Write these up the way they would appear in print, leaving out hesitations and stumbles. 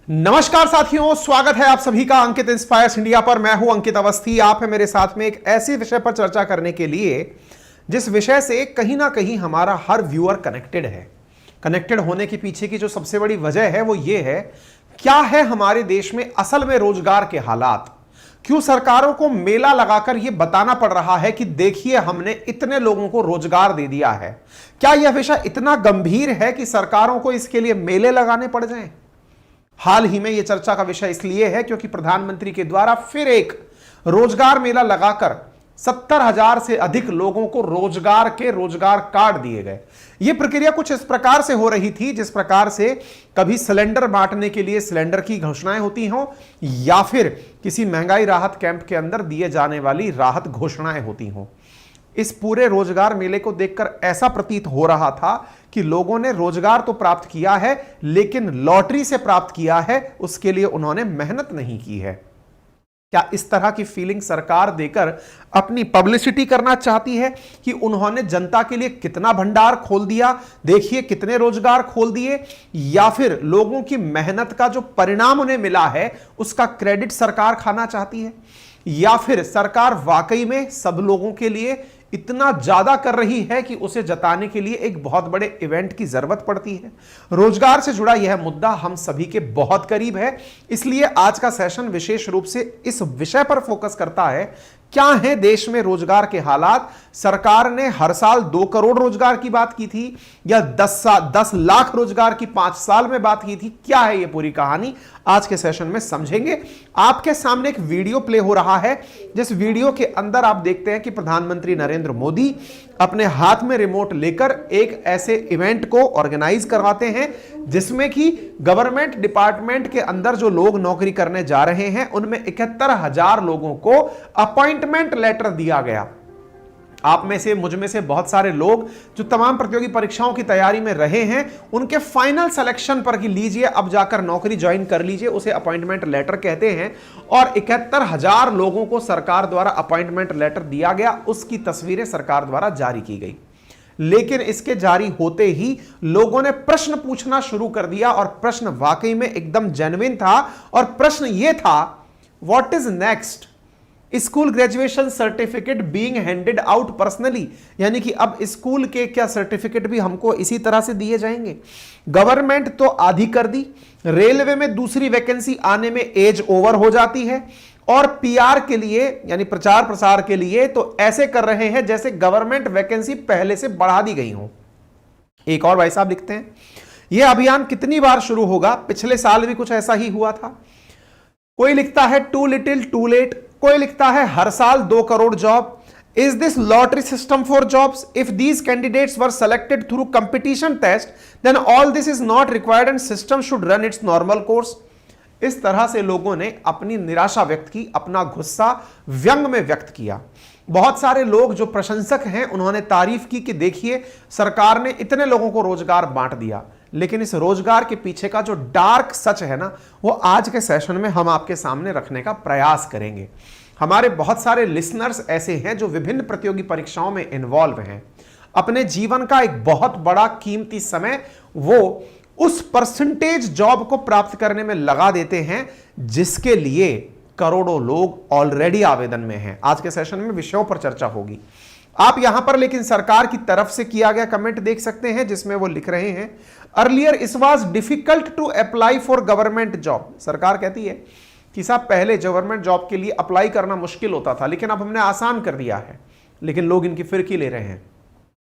नमस्कार साथियों, स्वागत है आप सभी का अंकित इंस्पायर्स इंडिया पर। मैं हूं अंकित अवस्थी। आप है मेरे साथ में एक ऐसे विषय पर चर्चा करने के लिए जिस विषय से कहीं ना कहीं हमारा हर व्यूअर कनेक्टेड है। कनेक्टेड होने के पीछे की जो सबसे बड़ी वजह है वो ये है, क्या है हमारे देश में असल में रोजगार के हालात। क्यों सरकारों को मेला लगाकर यह बताना पड़ रहा है कि देखिए हमने इतने लोगों को रोजगार दे दिया है। क्या यह विषय इतना गंभीर है कि सरकारों को इसके लिए मेले लगाने पड़ जाएं? हाल ही में यह चर्चा का विषय इसलिए है क्योंकि प्रधानमंत्री के द्वारा फिर एक रोजगार मेला लगाकर 70,000 से अधिक लोगों को रोजगार कार्ड दिए गए। यह प्रक्रिया कुछ इस प्रकार से हो रही थी जिस प्रकार से कभी सिलेंडर बांटने के लिए सिलेंडर की घोषणाएं होती हों या फिर किसी महंगाई राहत कैंप के अंदर दिए जाने वाली राहत घोषणाएं होती हों। इस पूरे रोजगार मेले को देखकर ऐसा प्रतीत हो रहा था कि लोगों ने रोजगार तो प्राप्त किया है लेकिन लॉटरी से प्राप्त किया है, उसके लिए उन्होंने मेहनत नहीं की है। क्या इस तरह की फीलिंग सरकार देकर अपनी पब्लिसिटी करना चाहती है कि उन्होंने जनता के लिए कितना भंडार खोल दिया, देखिए कितने रोजगार खोल दिए, या फिर लोगों की मेहनत का जो परिणाम उन्हें मिला है उसका क्रेडिट सरकार खाना चाहती है, या फिर सरकार वाकई में सब लोगों के लिए इतना ज्यादा कर रही है कि उसे जताने के लिए एक बहुत बड़े इवेंट की जरूरत पड़ती है। रोजगार से जुड़ा यह मुद्दा हम सभी के बहुत करीब है, इसलिए आज का सेशन विशेष रूप से इस विषय पर फोकस करता है, क्या है देश में रोजगार के हालात। सरकार ने हर साल 2 करोड़ रोजगार की बात की थी या 10 लाख रोजगार की 5 साल में बात की थी। क्या है ये पूरी कहानी, आज के सेशन में समझेंगे। आपके सामने एक वीडियो प्ले हो रहा है जिस वीडियो के अंदर आप देखते हैं कि प्रधानमंत्री नरेंद्र मोदी अपने हाथ में रिमोट लेकर एक ऐसे इवेंट को ऑर्गेनाइज करवाते हैं जिसमें कि गवर्नमेंट डिपार्टमेंट के अंदर जो लोग नौकरी करने जा रहे हैं उनमें 71,000 लोगों को अपॉइंटमेंट लेटर दिया गया। आप में से, मुझ में से बहुत सारे लोग जो तमाम प्रतियोगी परीक्षाओं की तैयारी में रहे हैं उनके फाइनल सिलेक्शन पर कि लीजिए अब जाकर नौकरी ज्वाइन कर लीजिए, उसे अपॉइंटमेंट लेटर कहते हैं। और 71,000 लोगों को सरकार द्वारा अपॉइंटमेंट लेटर दिया गया, उसकी तस्वीरें सरकार द्वारा जारी की गई। लेकिन इसके जारी होते ही लोगों ने प्रश्न पूछना शुरू कर दिया और प्रश्न वाकई में एकदम जेन्युइन था। और प्रश्न यह था, what is next? School graduation certificate being handed out personally, यानी कि अब स्कूल के क्या सर्टिफिकेट भी हमको इसी तरह से दिए जाएंगे। गवर्नमेंट तो आधी कर दी, रेलवे में दूसरी वैकेंसी आने में एज ओवर हो जाती है, और पीआर के लिए यानी प्रचार प्रसार के लिए तो ऐसे कर रहे हैं जैसे गवर्नमेंट वैकेंसी पहले से बढ़ा दी गई हो। एक और भाई साहब लिखते हैं, यह अभियान कितनी बार शुरू होगा? पिछले साल भी कुछ ऐसा ही हुआ था। कोई लिखता है टू लिटिल टू लेट, कोई लिखता है हर साल 2 crore job. Is this lottery system for jobs? If these candidates were selected through competition test then all this is not required and system should run its normal course. इस तरह से लोगों ने अपनी निराशा व्यक्त की, अपना गुस्सा व्यंग में व्यक्त किया। बहुत सारे लोग जो प्रशंसक हैं उन्होंने तारीफ की कि देखिए सरकार ने इतने लोगों को रोजगार बांट दिया। लेकिन इस रोजगार के पीछे का जो डार्क सच है ना, वो आज के सेशन में हम आपके सामने रखने का प्रयास करेंगे। हमारे बहुत सारे लिसनर्स ऐसे हैं जो विभिन्न प्रतियोगी परीक्षाओं में इन्वॉल्व हैं, अपने जीवन का एक बहुत बड़ा कीमती समय वो उस परसेंटेज जॉब को प्राप्त करने में लगा देते हैं जिसके लिए करोड़ों लोग ऑलरेडी आवेदन में हैं। आज के सेशन में विषयों पर चर्चा होगी। आप यहां पर लेकिन सरकार की तरफ से किया गया कमेंट देख सकते हैं जिसमें वो लिख रहे हैं, earlier it was difficult to apply for government job. सरकार कहती है कि साहब पहले गवर्नमेंट जॉब के लिए अप्लाई करना मुश्किल होता था, लेकिन अब हमने आसान कर दिया है। लेकिन लोग इनकी फिरकी ले रहे हैं,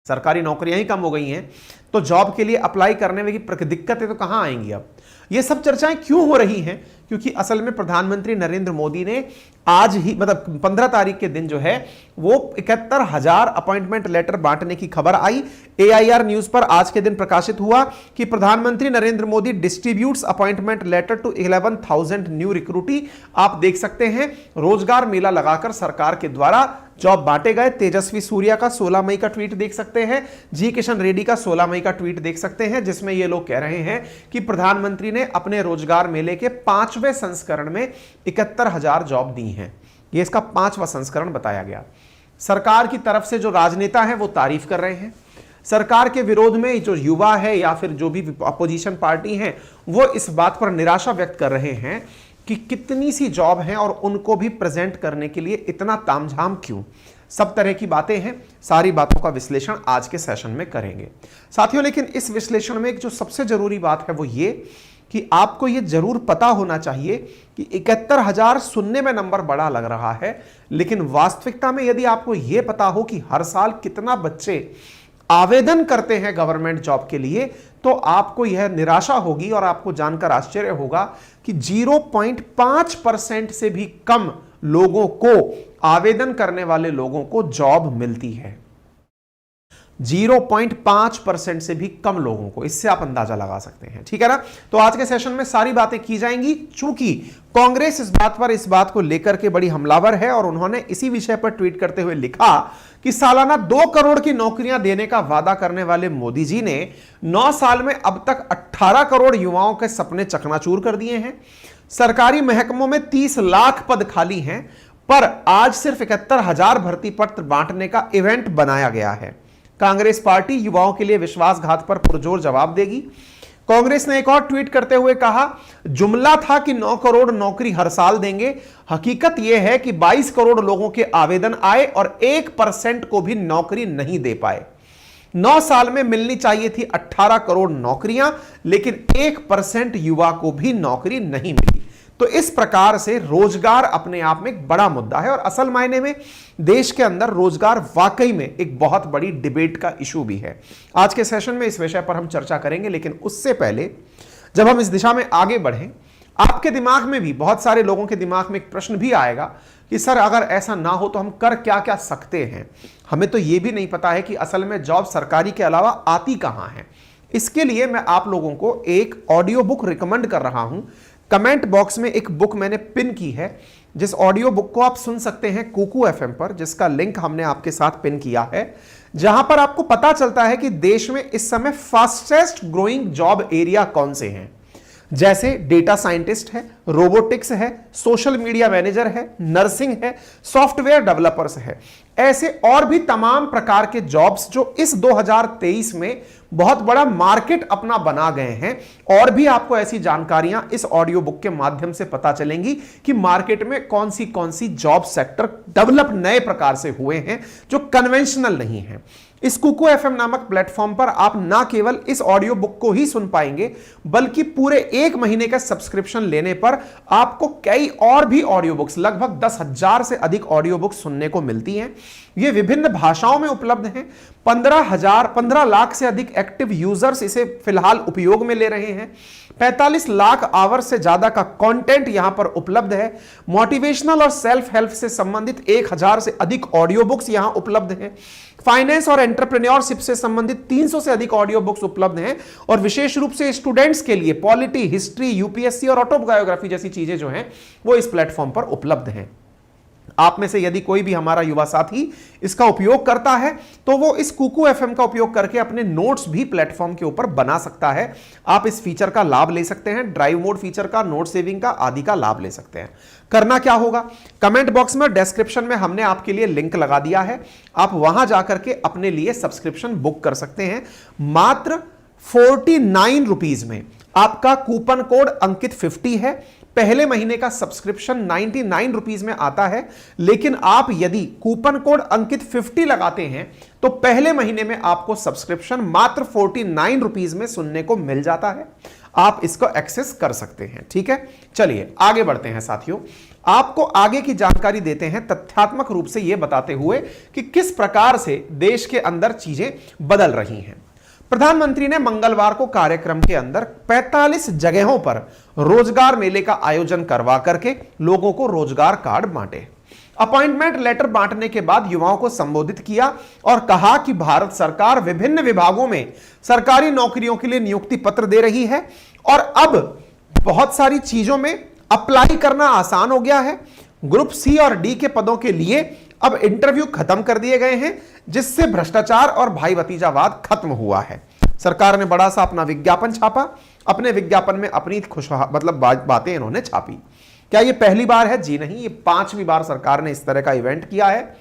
सरकारी नौकरियां ही कम हो गई हैं तो जॉब के लिए अप्लाई करने में की दिक्कतें तो कहां आएंगी। अब ये सब चर्चाएं क्यों हो रही हैं? क्योंकि असल में प्रधानमंत्री नरेंद्र मोदी ने आज ही मतलब 15 तारीख के दिन जो है वो 71,000 अपॉइंटमेंट लेटर बांटने की खबर आई। AIR न्यूज पर आज के दिन प्रकाशित हुआ कि प्रधानमंत्री Narendra Modi distributes appointment letter to 11,000 new recruitee. आप देख सकते हैं रोजगार मेला लगाकर सरकार के द्वारा जॉब बांटे गए। तेजस्वी सूर्या का 16 मई का ट्वीट देख सकते हैं, जी किशन रेड्डी का 16 मई का ट्वीट देख सकते हैं, जिसमें ये लोग कह रहे हैं कि प्रधानमंत्री ने अपने रोजगार मेले के 5वें संस्करण में 71,000 जॉब दी हैं। ये इसका 5वां संस्करण बताया गया। सरकार की तरफ से जो राजनेता हैं वो तारीफ कर रहे हैं, सरकार के विरोध में जो युवा है या फिर जो भी अपोजिशन पार्टी हैं वो इस बात पर निराशा व्यक्त कर रहे हैं कि कितनी सी जॉब हैं और उनको भी प्रेजेंट करने के लिए इतना तामझाम क्यों। सब तरह की बातें हैं, सारी बातों का विश्लेषण आज के सेशन में करेंगे साथियों। लेकिन इस विश्लेषण में एक जो सबसे जरूरी बात है वो ये कि आपको ये जरूर पता होना चाहिए कि 71,000 सुनने में नंबर बड़ा लग रहा है, लेकिन वास्तविकता में यदि आपको यह पता हो कि हर साल कितना बच्चे आवेदन करते हैं गवर्नमेंट जॉब के लिए, तो आपको यह निराशा होगी और आपको जानकर आश्चर्य होगा कि 0.5% से भी कम लोगों को, आवेदन करने वाले लोगों को जॉब मिलती है। 0.5% से भी कम लोगों को, इससे आप अंदाजा लगा सकते हैं, ठीक है ना। तो आज के सेशन में सारी बातें की जाएंगी। चूंकि कांग्रेस इस बात को लेकर के बड़ी हमलावर है और उन्होंने इसी विषय पर ट्वीट करते हुए लिखा कि सालाना 2 करोड़ की नौकरियां देने का वादा करने वाले मोदी जी ने 9 साल में अब तक 18 करोड़ युवाओं के सपने चकनाचूर कर दिए हैं। सरकारी महकमों में 30 लाख पद खाली हैं, पर आज सिर्फ 71,000 भर्ती पत्र बांटने का इवेंट बनाया गया है। कांग्रेस पार्टी युवाओं के लिए विश्वासघात पर पुरजोर जवाब देगी। कांग्रेस ने एक और ट्वीट करते हुए कहा, जुमला था कि 9 करोड़ नौकरी हर साल देंगे, हकीकत यह है कि 22 करोड़ लोगों के आवेदन आए और 1% को भी नौकरी नहीं दे पाए। 9 साल में मिलनी चाहिए थी 18 करोड़ नौकरियां, लेकिन 1% युवा को भी नौकरी नहीं मिली। तो इस प्रकार से रोजगार अपने आप में एक बड़ा मुद्दा है और असल मायने में देश के अंदर रोजगार वाकई में एक बहुत बड़ी डिबेट का इशू भी है। आज के सेशन में इस विषय पर हम चर्चा करेंगे, लेकिन उससे पहले जब हम इस दिशा में आगे बढ़ें, आपके दिमाग में भी, बहुत सारे लोगों के दिमाग में एक प्रश्न भी आएगा कि सर अगर ऐसा ना हो तो हम कर क्या क्या सकते हैं। हमें तो यह भी नहीं पता है कि असल में जॉब सरकारी के अलावा आती कहां है। इसके लिए मैं आप लोगों को एक ऑडियो बुक रिकमेंड कर रहा हूं। कमेंट बॉक्स में एक बुक मैंने पिन की है, जिस ऑडियो बुक को आप सुन सकते हैं कुकू एफएम पर, जिसका लिंक हमने आपके साथ पिन किया है, जहां पर आपको पता चलता है कि देश में इस समय फास्टेस्ट ग्रोइंग जॉब एरिया कौन से हैं। जैसे डेटा साइंटिस्ट है, रोबोटिक्स है, सोशल मीडिया मैनेजर है, नर्सिंग है, सॉफ्टवेयर डेवलपर्स है, ऐसे और भी तमाम प्रकार के जॉब्स जो इस 2023 में बहुत बड़ा मार्केट अपना बना गए हैं। और भी आपको ऐसी जानकारियां इस ऑडियो बुक के माध्यम से पता चलेंगी कि मार्केट में कौन सी जॉब सेक्टर डेवलप नए प्रकार से हुए हैं जो कन्वेंशनल नहीं है। इस कुकू एफएम नामक प्लेटफॉर्म पर आप ना केवल इस ऑडियो बुक को ही सुन पाएंगे, बल्कि पूरे 1 महीने का सब्सक्रिप्शन लेने पर आपको कई और भी ऑडियो बुक्स, लगभग 10,000 से अधिक ऑडियो बुक्स सुनने को मिलती हैं। ये विभिन्न भाषाओं में उपलब्ध हैं। 15 लाख से अधिक एक्टिव यूजर्स इसे फिलहाल उपयोग में ले रहे हैं। 45 लाख आवर से ज्यादा का कंटेंट यहां पर उपलब्ध है। मोटिवेशनल और सेल्फ हेल्प से संबंधित 1000 से अधिक ऑडियो बुक्स यहां उपलब्ध हैं। फाइनेंस और एंटरप्रेन्योरशिप से संबंधित 300 से अधिक ऑडियो बुक्स उपलब्ध हैं। और विशेष रूप से स्टूडेंट्स के लिए पॉलिटी, हिस्ट्री, यूपीएससी और ऑटोबायोग्राफी जैसी चीजें जो हैं वो इस प्लेटफॉर्म पर उपलब्ध हैं। आप में से यदि कोई भी हमारा युवा साथी इसका उपयोग करता है तो वो इस कुकू एफएम का उपयोग करके अपने नोट्स भी प्लेटफॉर्म के ऊपर बना सकता है। आप इस फीचर का लाभ ले सकते हैं, ड्राइव मोड फीचर का, नोट सेविंग का, आदि का लाभ ले सकते हैं। करना क्या होगा, कमेंट बॉक्स में, डिस्क्रिप्शन में हमने आपके लिए लिंक लगा दिया है। आप वहां जाकर के अपने लिए सब्सक्रिप्शन बुक कर सकते हैं। मात्र 49 रुपीज में आपका कूपन कोड अंकित 50 है। पहले महीने का सब्सक्रिप्शन 99 रुपीज में आता है, लेकिन आप यदि कूपन कोड अंकित 50 लगाते हैं तो पहले महीने में आपको सब्सक्रिप्शन मात्र 49 रुपीज में सुनने को मिल जाता है। आप इसको एक्सेस कर सकते हैं, ठीक है। चलिए आगे बढ़ते हैं साथियों। आपको आगे की जानकारी देते हैं तथ्यात्मक रूप से यह बताते हुए कि किस प्रकार से देश के अंदर चीजें बदल रही हैं। प्रधानमंत्री ने मंगलवार को कार्यक्रम के अंदर 45 जगहों पर रोजगार मेले का आयोजन करवा करके लोगों को रोजगार कार्ड बांटे। अपॉइंटमेंट लेटर बांटने के बाद युवाओं को संबोधित किया और कहा कि भारत सरकार विभिन्न विभागों में सरकारी नौकरियों के लिए नियुक्ति पत्र दे रही है और अब बहुत सारी चीजों में अप्लाई करना आसान हो गया है। ग्रुप सी और डी के पदों के लिए अब इंटरव्यू खत्म कर दिए गए हैं, जिससे भ्रष्टाचार और भाई भतीजावाद खत्म हुआ है। सरकार ने बड़ा सा अपना विज्ञापन छापा। अपने विज्ञापन में अपनी बातें इन्होंने छापी। क्या यह पहली बार है? जी नहीं, ये 5वीं बार सरकार ने इस तरह का इवेंट किया है।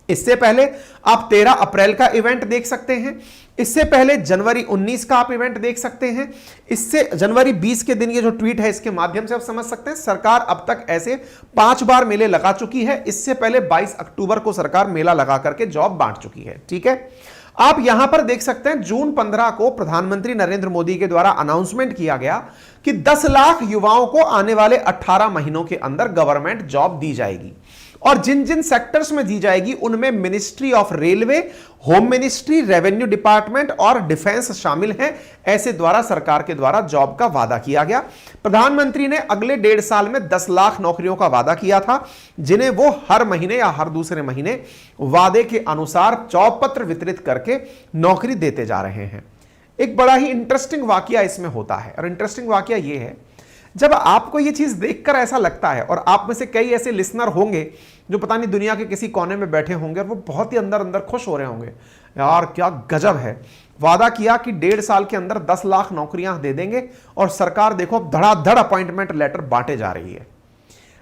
इससे पहले आप 13 अप्रैल का इवेंट देख सकते हैं, इससे पहले जनवरी 19 का आप इवेंट देख सकते हैं, इससे जनवरी 20 के दिन ये जो ट्वीट है इसके माध्यम से आप समझ सकते हैं सरकार अब तक ऐसे 5 बार मेले लगा चुकी है। इससे पहले 22 अक्टूबर को सरकार मेला लगा करके जॉब बांट चुकी है। ठीक है, आप यहां पर देख सकते हैं जून 15 को प्रधानमंत्री नरेंद्र मोदी के द्वारा अनाउंसमेंट किया गया कि 10 लाख युवाओं को आने वाले 18 महीनों के अंदर गवर्नमेंट जॉब दी जाएगी और जिन जिन सेक्टर्स में दी जाएगी उनमें ministry of railway, home ministry, revenue department और डिफेंस शामिल हैं। ऐसे द्वारा सरकार के द्वारा जॉब का वादा किया गया। प्रधानमंत्री ने अगले 1.5 साल में 10 लाख नौकरियों का वादा किया था, जिन्हें वो हर महीने या हर दूसरे महीने वादे के अनुसार जॉब पत्र वितरित करके नौकरी देते जा रहे हैं। एक बड़ा ही इंटरेस्टिंग वाकया इसमें होता है और इंटरेस्टिंग वाकया यह है, जब आपको यह चीज देखकर ऐसा लगता है और आप में से कई ऐसे लिसनर होंगे जो पता नहीं दुनिया के किसी कोने में बैठे होंगे और वो बहुत ही अंदर अंदर खुश हो रहे होंगे, यार क्या गजब है, वादा किया कि 1.5 साल के अंदर 10 लाख नौकरियां दे देंगे और सरकार देखो धड़ाधड़ अपॉइंटमेंट लेटर बांटे जा रही है।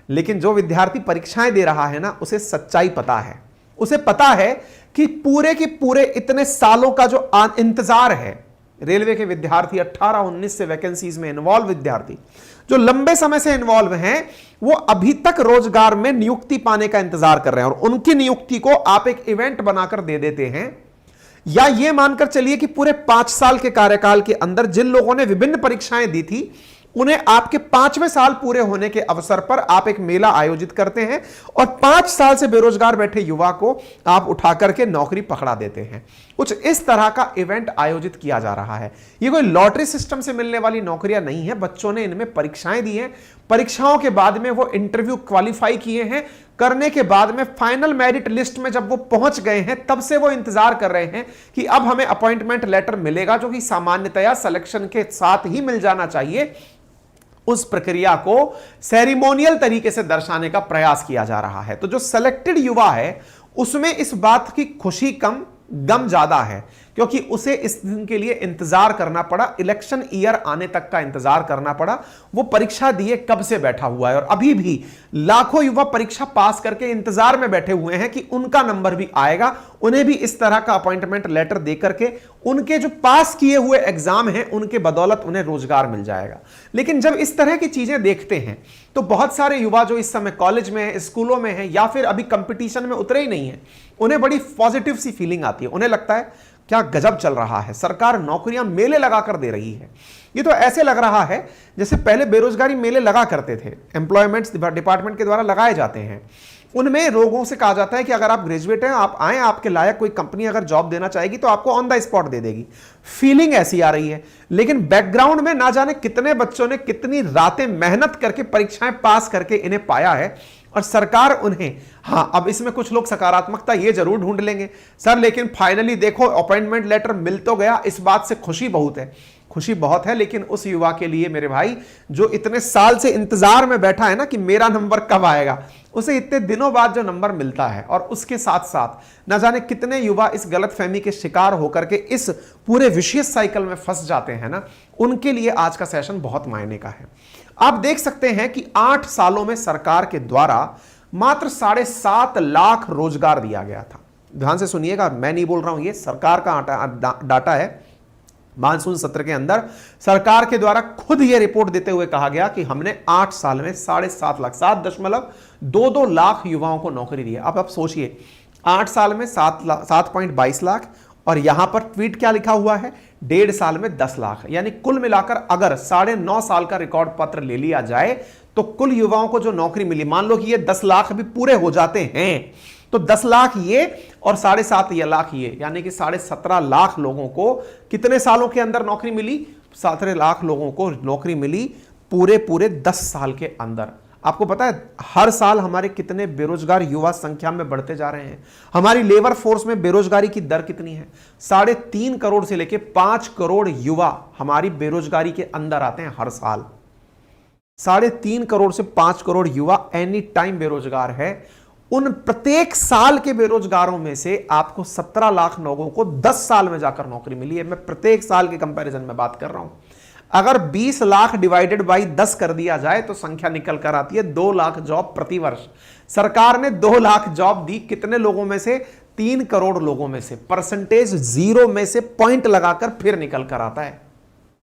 लेकिन जो विद्यार्थी परीक्षाएं दे रहा है ना, उसे सच्चाई पता है, उसे पता है कि पूरे के पूरे इतने सालों का जो इंतजार है, रेलवे के विद्यार्थी 18-19 से वैकेंसीज में इन्वॉल्व विद्यार्थी जो लंबे समय से इन्वॉल्व हैं, वो अभी तक रोजगार में नियुक्ति पाने का इंतजार कर रहे हैं और उनकी नियुक्ति को आप एक इवेंट बनाकर दे देते हैं। या ये मानकर चलिए कि पूरे 5 साल के कार्यकाल के अंदर जिन लोगों ने विभिन्न परीक्षाएं दी थी, उन्हें आपके 5वें साल पूरे होने के अवसर पर आप एक मेला आयोजित करते हैं और 5 साल से बेरोजगार बैठे युवा को आप उठा करके नौकरी पकड़ा देते हैं। कुछ इस तरह का इवेंट आयोजित किया जा रहा है। ये कोई लॉटरी सिस्टम से मिलने वाली नौकरियां नहीं है, बच्चों ने इनमें परीक्षाएं दी हैं, परीक्षाओं के बाद में वो इंटरव्यू क्वालिफाई किए हैं, करने के बाद में फाइनल मेरिट लिस्ट में जब वो पहुंच गए हैं, तब से वो इंतजार कर रहे हैं कि अब हमें अपॉइंटमेंट लेटर मिलेगा, जो कि सामान्यतया सिलेक्शन के साथ ही मिल जाना चाहिए। उस प्रक्रिया को सेरेमोनियल तरीके से दर्शाने का प्रयास किया जा रहा है। तो जो सिलेक्टेड युवा है उसमें इस बात की खुशी कम, गम ज्यादा है, क्योंकि उसे इस दिन के लिए इंतजार करना पड़ा, इलेक्शन ईयर आने तक का इंतजार करना पड़ा। वो परीक्षा दिए कब से बैठा हुआ है और अभी भी लाखों युवा परीक्षा पास करके इंतजार में बैठे हुए हैं कि उनका नंबर भी आएगा, उन्हें भी इस तरह का अपॉइंटमेंट लेटर देकर के उनके जो पास किए हुए एग्जाम हैं उनके बदौलत उन्हें रोजगार मिल जाएगा। लेकिन जब इस तरह की चीजें देखते हैं तो बहुत सारे युवा जो इस समय कॉलेज में है, स्कूलों में है या फिर अभी कंपटीशन में उतरे ही नहीं है, उन्हें बड़ी पॉजिटिव सी फीलिंग आती है। उन्हें लगता है क्या गजब चल रहा है, सरकार नौकरियां मेले लगाकर दे रही है। ये तो ऐसे लग रहा है जैसे पहले बेरोजगारी मेले लगा करते थे, एम्प्लॉयमेंट डिपार्टमेंट के द्वारा लगाए जाते हैं। उनमें लोगों से कहा जाता है कि अगर आप ग्रेजुएट हैं, आप आए, आपके लायक कोई कंपनी अगर जॉब देना चाहेगी तो आपको ऑन द स्पॉट दे देगी। फीलिंग ऐसी आ रही है, लेकिन बैकग्राउंड में ना जाने कितने बच्चों ने कितनी रातें मेहनत करके परीक्षाएं पास करके इन्हें पाया है और सरकार उन्हें, हाँ अब इसमें कुछ लोग सकारात्मकता ये जरूर ढूंढ लेंगे, सर लेकिन फाइनली देखो अपॉइंटमेंट लेटर मिल तो गया, इस बात से खुशी बहुत है। खुशी बहुत है, लेकिन उस युवा के लिए मेरे भाई जो इतने साल से इंतजार में बैठा है ना कि मेरा नंबर कब आएगा, उसे इतने दिनों बाद जो नंबर मिलता है और उसके साथ साथ न जाने कितने युवा इस गलतफहमी के शिकार होकर के इस पूरे विशेष साइकिल में फंस जाते हैं ना, उनके लिए आज का सेशन बहुत मायने का है। आप देख सकते हैं कि 8 सालों में सरकार के द्वारा मात्र 7.5 लाख रोजगार दिया गया था। ध्यान से सुनिएगा, मैं नहीं बोल रहा हूं, ये सरकार का डाटा है। मानसून सत्र के अंदर सरकार के द्वारा खुद यह रिपोर्ट देते हुए कहा गया कि हमने 8 साल में 7.5 लाख 7.22 लाख युवाओं को नौकरी दी है। अब आप सोचिए 8 साल में 7.22 लाख और यहां पर ट्वीट क्या लिखा हुआ है, 1.5 साल में 10 लाख, यानी कुल मिलाकर अगर 9.5 साल का रिकॉर्ड पत्र ले लिया जाए तो कुल युवाओं को जो नौकरी मिली, मान लो कि ये 10 लाख भी पूरे हो जाते हैं तो 10 लाख ये और 7.5 लाख ये, यानी कि 17.5 लाख लोगों को कितने सालों के अंदर नौकरी मिली, 17 लाख लोगों को नौकरी मिली पूरे 10 साल के अंदर। आपको पता है हर साल हमारे कितने बेरोजगार युवा संख्या में बढ़ते जा रहे हैं। हमारी लेबर फोर्स में बेरोजगारी की दर कितनी है, 3.5 करोड़ से लेकर 5 करोड़ युवा हमारी बेरोजगारी के अंदर आते हैं हर साल। 3.5 करोड़ से 5 करोड़ युवा एनी टाइम बेरोजगार है। उन प्रत्येक साल के बेरोजगारों में से आपको 17 लाख लोगों को 10 साल में जाकर नौकरी मिली है। मैं प्रत्येक साल के कंपैरिजन में बात कर रहा हूं। अगर 20 लाख डिवाइडेड बाई 10 कर दिया जाए तो संख्या निकल कर आती है 2 लाख जॉब प्रति वर्ष। सरकार ने 2 लाख जॉब दी, कितने लोगों में से? 3 करोड़ लोगों में से। परसेंटेज 0 में से पॉइंट लगाकर फिर निकल कर आता है।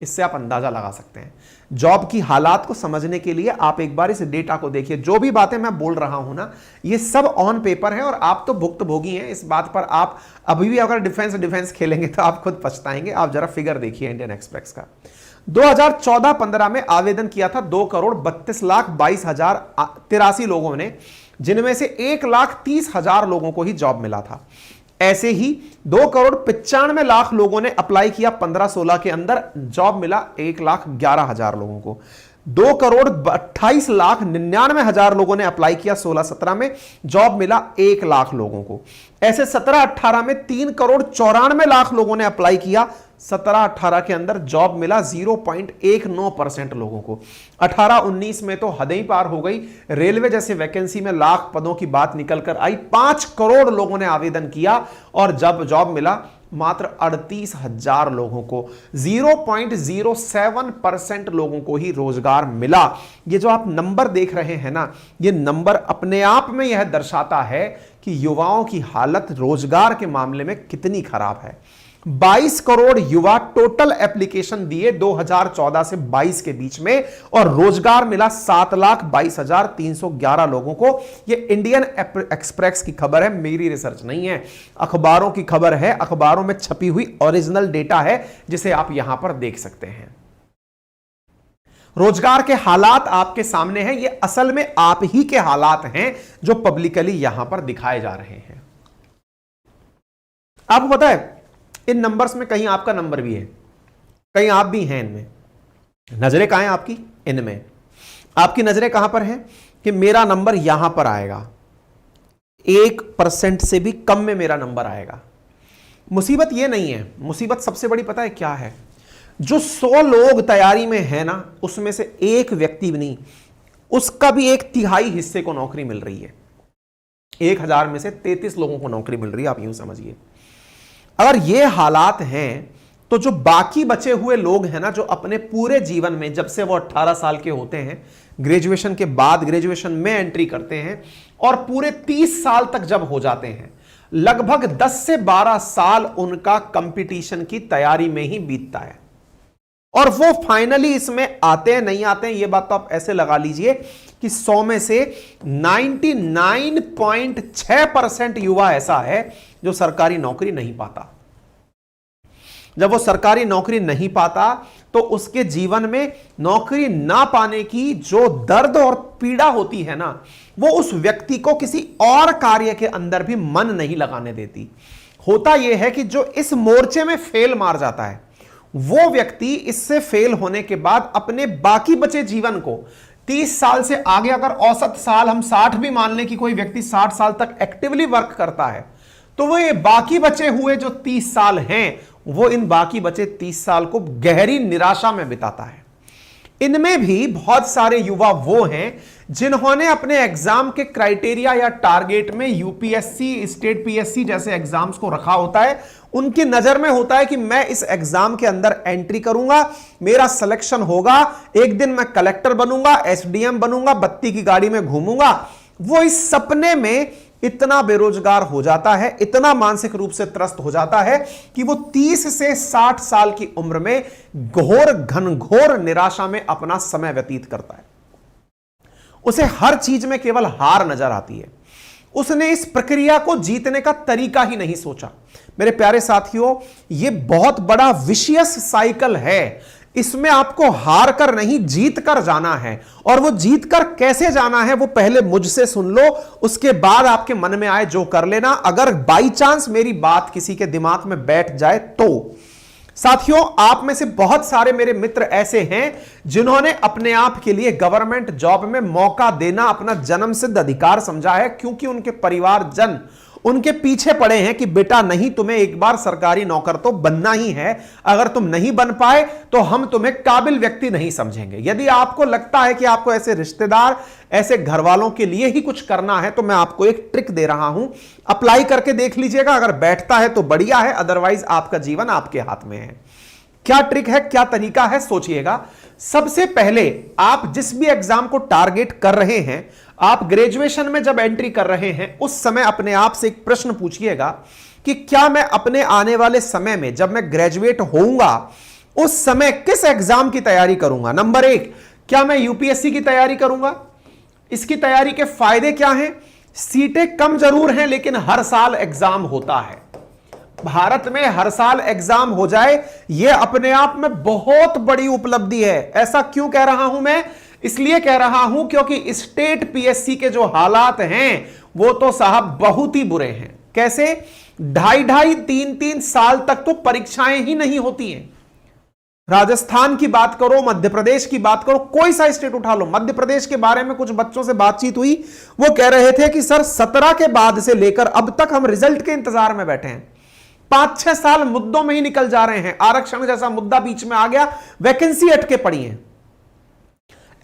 इससे आप अंदाजा लगा सकते हैं। जॉब की हालात को समझने के लिए आप एक बार इस डेटा को देखिए। जो भी बातें मैं बोल रहा हूं ना, ये सब ऑन पेपर है और आप तो भुक्तभोगी हैं इस बात पर। आप अभी भी अगर डिफेंस खेलेंगे तो आप खुद पछताएंगे। आप जरा फिगर देखिए इंडियन एक्सप्रेस का। 2014-15 में आवेदन किया था 2,32,22,083 लोगों ने, जिनमें से 1,30,000 लोगों को ही जॉब मिला था। ऐसे ही 2,95,00,000 लोगों ने अप्लाई किया 15-16 के अंदर, जॉब मिला 1,11,000 लोगों को। 2,28,99,000 लोगों ने अप्लाई किया 16-17 में, जॉब मिला 1 लाख लोगों को। ऐसे 17-18 में 3,94,00,000 लोगों ने अप्लाई किया, 17-18 के अंदर जॉब मिला 0.19% लोगों को। 18-19 में तो हदें ही पार हो गई। रेलवे जैसे वैकेंसी में लाख पदों की बात निकल कर आई, 5 करोड़ लोगों ने आवेदन किया और जब जॉब मिला मात्र 38,000 लोगों को। 0.07% लोगों को ही रोजगार मिला। ये जो आप नंबर देख रहे हैं ना, ये नंबर अपने आप में यह दर्शाता है कि युवाओं की हालत रोजगार के मामले में कितनी खराब है। 22 करोड़ युवा टोटल एप्लीकेशन दिए 2014 से 22 के बीच में और रोजगार मिला 7,22,311 लोगों को। यह इंडियन एक्सप्रेस की खबर है, मेरी रिसर्च नहीं है, अखबारों की खबर है, अखबारों में छपी हुई ओरिजिनल डेटा है जिसे आप यहां पर देख सकते हैं। रोजगार के हालात आपके सामने हैं। ये असल में आप ही के हालात हैं जो पब्लिकली यहां पर दिखाए जा रहे हैं। आपको पता है इन नंबर्स में कहीं आपका नंबर भी है, कहीं आप भी हैं इनमें। नजरें कहां हैं आपकी? इनमें। आपकी नजरें कहां पर हैं कि मेरा नंबर यहां पर आएगा, 1% से भी कम में मेरा नंबर आएगा। मुसीबत यह नहीं है, मुसीबत सबसे बड़ी पता है क्या है? जो 100 लोग तैयारी में है ना, उसमें से एक व्यक्ति भी नहीं, उसका भी 1/3 हिस्से को नौकरी मिल रही है। 1000 में से 33 लोगों को नौकरी मिल रही है, आप यूं समझिए। अगर ये हालात हैं तो जो बाकी बचे हुए लोग हैं ना, जो अपने पूरे जीवन में जब से वो 18 साल के होते हैं, ग्रेजुएशन के बाद ग्रेजुएशन में एंट्री करते हैं और पूरे 30 साल तक जब हो जाते हैं, लगभग 10 से 12 साल उनका कंपटीशन की तैयारी में ही बीतता है। और वो फाइनली इसमें आते हैं नहीं आते हैं, ये बात तो आप ऐसे लगा लीजिए कि 100 में से 99.6% युवा ऐसा है जो सरकारी नौकरी नहीं पाता। जब वो सरकारी नौकरी नहीं पाता तो उसके जीवन में नौकरी ना पाने की जो दर्द और पीड़ा होती है ना, वो उस व्यक्ति को किसी और कार्य के अंदर भी मन नहीं लगाने देती। होता यह है कि जो इस मोर्चे में फेल मार जाता है, वो व्यक्ति इससे फेल होने के बाद अपने बाकी बचे जीवन को 30 साल से आगे, अगर औसत साल हम 60 भी मान लें कि कोई व्यक्ति 60 साल तक एक्टिवली वर्क करता है, तो वो ये बाकी बचे हुए जो 30 साल हैं, वो इन बाकी बचे 30 साल को गहरी निराशा में बिताता है। इनमें भी बहुत सारे युवा वो हैं जिन्होंने अपने एग्जाम के क्राइटेरिया या टारगेट में यूपीएससी, स्टेट पीएससी जैसे एग्जाम्स को रखा होता है। उनकी नजर में होता है कि मैं इस एग्जाम के अंदर एंट्री करूंगा, मेरा सिलेक्शन होगा, एक दिन मैं कलेक्टर बनूंगा, एसडीएम बनूंगा, बत्ती की गाड़ी में घूमूंगा। वो इस सपने में इतना बेरोजगार हो जाता है, इतना मानसिक रूप से त्रस्त हो जाता है कि वो 30 से 60 साल की उम्र में घोर घनघोर निराशा में अपना समय व्यतीत करता है। उसे हर चीज में केवल हार नजर आती है। उसने इस प्रक्रिया को जीतने का तरीका ही नहीं सोचा। मेरे प्यारे साथियों, यह बहुत बड़ा विशियस साइकिल है। इसमें आपको हार कर नहीं, जीत कर जाना है। और वो जीत कर कैसे जाना है वो पहले मुझसे सुन लो, उसके बाद आपके मन में आए जो कर लेना। अगर बाई चांस मेरी बात किसी के दिमाग में बैठ जाए तो साथियों, आप में से बहुत सारे मेरे मित्र ऐसे हैं जिन्होंने अपने आप के लिए गवर्नमेंट जॉब में मौका देना अपना जन्मसिद्ध अधिकार समझा है, क्योंकि उनके परिवारजन उनके पीछे पड़े हैं कि बेटा नहीं, तुम्हें एक बार सरकारी नौकर तो बनना ही है। अगर तुम नहीं बन पाए तो हम तुम्हें काबिल व्यक्ति नहीं समझेंगे। यदि आपको लगता है कि आपको ऐसे रिश्तेदार, ऐसे घर वालों के लिए ही कुछ करना है, तो मैं आपको एक ट्रिक दे रहा हूं, अप्लाई करके देख लीजिएगा। अगर बैठता है तो बढ़िया है, अदरवाइज आपका जीवन आपके हाथ में है। क्या ट्रिक है, क्या तरीका है, सोचिएगा। सबसे पहले आप जिस भी एग्जाम को टारगेट कर रहे हैं, आप ग्रेजुएशन में जब एंट्री कर रहे हैं, उस समय अपने आप से एक प्रश्न पूछिएगा कि क्या मैं अपने आने वाले समय में जब मैं ग्रेजुएट होऊंगा उस समय किस एग्जाम की तैयारी करूंगा। नंबर 1, क्या मैं यूपीएससी की तैयारी करूंगा? इसकी तैयारी के फायदे क्या हैं? सीटें कम जरूर हैं लेकिन हर साल एग्जाम होता है। भारत में हर साल एग्जाम हो जाए यह अपने आप में बहुत बड़ी उपलब्धि है। ऐसा क्यों कह रहा हूं मैं? इसलिए कह रहा हूं क्योंकि स्टेट पीएससी के जो हालात हैं वो तो साहब बहुत ही बुरे हैं। कैसे? 2.5 3 साल तक तो परीक्षाएं ही नहीं होती हैं। राजस्थान की बात करो, मध्य प्रदेश की बात करो, कोई सा स्टेट उठा लो। मध्य प्रदेश के बारे में कुछ बच्चों से बातचीत हुई, वो कह रहे थे कि सर 17 के बाद से लेकर अब तक हम रिजल्ट के इंतजार में बैठे हैं। 5-6 साल मुद्दों में ही निकल जा रहे हैं। आरक्षण जैसा मुद्दा बीच में आ गया, वैकेंसी अटके पड़ी है।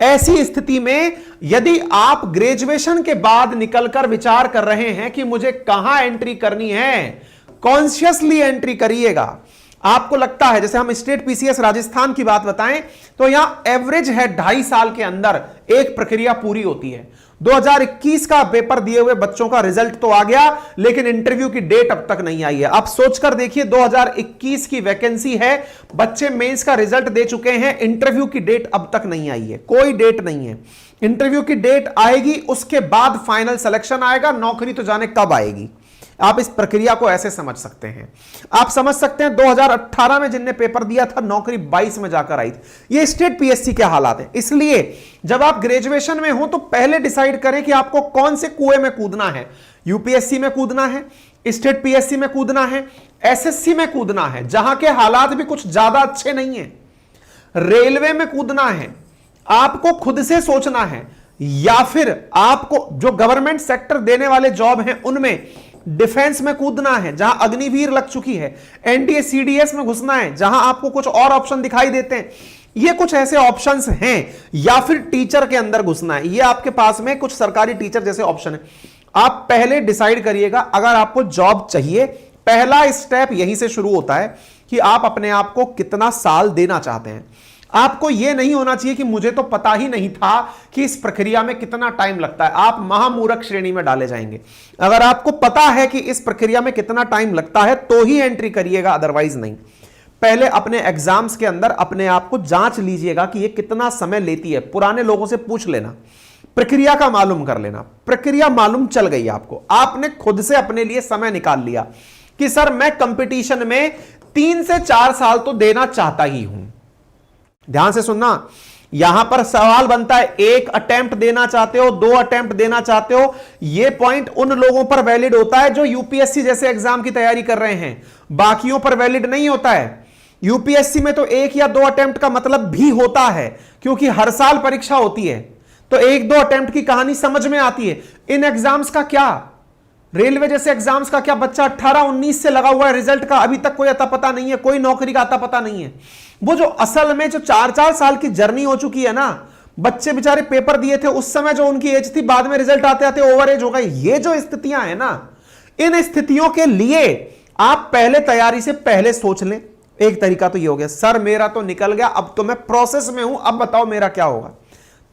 ऐसी स्थिति में यदि आप ग्रेजुएशन के बाद निकलकर विचार कर रहे हैं कि मुझे कहां एंट्री करनी है, कॉन्शियसली एंट्री करिएगा। आपको लगता है, जैसे हम स्टेट पीसीएस राजस्थान की बात बताएं तो यहां एवरेज है 2.5 साल के अंदर एक प्रक्रिया पूरी होती है। 2021 का पेपर दिए हुए बच्चों का रिजल्ट तो आ गया लेकिन इंटरव्यू की डेट अब तक नहीं आई है। आप सोचकर देखिए, 2021 की वैकेंसी है, बच्चे मेंस का रिजल्ट दे चुके हैं, इंटरव्यू की डेट अब तक नहीं आई है। कोई डेट नहीं है। इंटरव्यू की डेट आएगी, उसके बाद फाइनल सिलेक्शन आएगा, नौकरी तो जाने कब आएगी। आप इस प्रक्रिया को ऐसे समझ सकते हैं। आप समझ सकते हैं 2018 में जिनने पेपर दिया था, नौकरी 22 में जाकर आई थी। ये स्टेट पीएससी के हालात है। इसलिए जब आप ग्रेजुएशन में हो तो पहले डिसाइड करें कि आपको कौन से कुएं में कूदना है। यूपीएससी में कूदना है, स्टेट पीएससी में कूदना है, एसएससी में कूदना है जहां के हालात भी कुछ ज्यादा अच्छे नहीं है, रेलवे में कूदना है, आपको खुद से सोचना है, या फिर आपको जो गवर्नमेंट सेक्टर देने वाले जॉब हैं उनमें डिफेंस में कूदना है जहां अग्निवीर लग चुकी है, एनडीए सीडीएस में घुसना है जहां आपको कुछ और ऑप्शन दिखाई देते हैं। ये कुछ ऐसे ऑप्शंस हैं, या फिर टीचर के अंदर घुसना है। ये आपके पास में कुछ सरकारी टीचर जैसे ऑप्शन है। आप पहले डिसाइड करिएगा, अगर आपको जॉब चाहिए, पहला स्टेप यहीं से शुरू होता है कि आप अपने आप को कितना साल देना चाहते हैं। आपको यह नहीं होना चाहिए कि मुझे तो पता ही नहीं था कि इस प्रक्रिया में कितना टाइम लगता है। आप महामूर्ख श्रेणी में डाले जाएंगे। अगर आपको पता है कि इस प्रक्रिया में कितना टाइम लगता है तो ही एंट्री करिएगा, अदरवाइज नहीं। पहले अपने एग्जाम्स के अंदर अपने आप को जांच लीजिएगा कि यह कितना समय लेती है। पुराने लोगों से पूछ लेना, प्रक्रिया का मालूम कर लेना। प्रक्रिया मालूम चल गई आपको, आपने खुद से अपने लिए समय निकाल लिया कि सर मैं कंपटीशन में 3 से 4 साल तो देना चाहता ही हूं। ध्यान से सुनना, यहां पर सवाल बनता है, 1 अटेम्प्ट देना चाहते हो, 2 अटेम्प्ट देना चाहते हो। यह पॉइंट उन लोगों पर वैलिड होता है जो यूपीएससी जैसे एग्जाम की तैयारी कर रहे हैं, बाकियों पर वैलिड नहीं होता है। यूपीएससी में तो 1 या 2 अटेम्प्ट का मतलब भी होता है, क्योंकि हर साल परीक्षा होती है, तो 1-2 अटेम्प्ट की कहानी समझ में आती है। इन एग्जाम्स का क्या, रेलवे जैसे एग्जाम्स का क्या, बच्चा 18-19 से लगा हुआ है, रिजल्ट का अभी तक कोई अता पता नहीं है, कोई नौकरी का अता पता नहीं है। वो जो असल में जो 4-4 साल की जर्नी हो चुकी है ना, बच्चे बेचारे पेपर दिए थे उस समय जो उनकी एज थी, बाद में रिजल्ट आते आते ओवर एज हो गए। ये जो स्थितियां है ना, इन स्थितियों के लिए आप पहले तैयारी से पहले सोच लें। एक तरीका तो ये हो गया, सर मेरा तो निकल गया, अब तो मैं प्रोसेस में हूं, अब बताओ मेरा क्या होगा।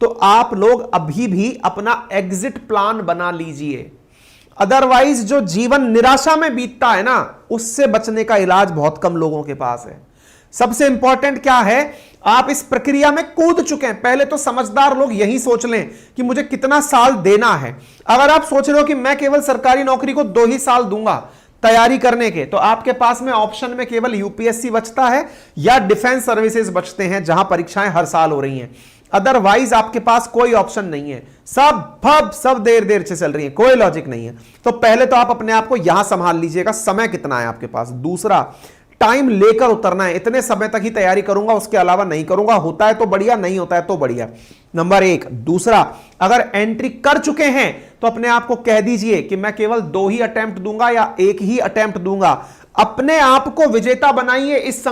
तो आप लोग अभी भी अपना एग्जिट प्लान बना लीजिए। अदरवाइज जो जीवन निराशा में बीतता है ना, उससे बचने का इलाज बहुत कम लोगों के पास है। सबसे इंपॉर्टेंट क्या है, आप इस प्रक्रिया में कूद चुके हैं। पहले तो समझदार लोग यही सोच लें कि मुझे कितना साल देना है। अगर आप सोच रहे हो कि मैं केवल सरकारी नौकरी को 2 ही साल दूंगा तैयारी करने के, तो आपके पास में ऑप्शन में केवल यूपीएससी बचता है या डिफेंस सर्विसेज बचते हैं जहां परीक्षाएं हर साल हो रही हैं। अदरवाइज आपके पास कोई ऑप्शन नहीं है। सब देर से चल रही है, कोई लॉजिक नहीं है। तो पहले तो आप अपने आप को यहां संभाल लीजिएगा, समय कितना है आपके पास। दूसरा, टाइम लेकर उतरना है। इतने समय तक ही तैयारी करूंगा, उसके अलावा नहीं करूंगा। होता है तो बढ़िया, नहीं होता है तो बढ़िया। नंबर 1। दूसरा, अगर एंट्री कर चुके हैं तो अपने आप को कह दीजिए कि मैं केवल 2 ही अटेम्प्ट दूंगा या 1 ही अटेम्प्ट दूंगा। अपने आप को विजेता बनाइए इस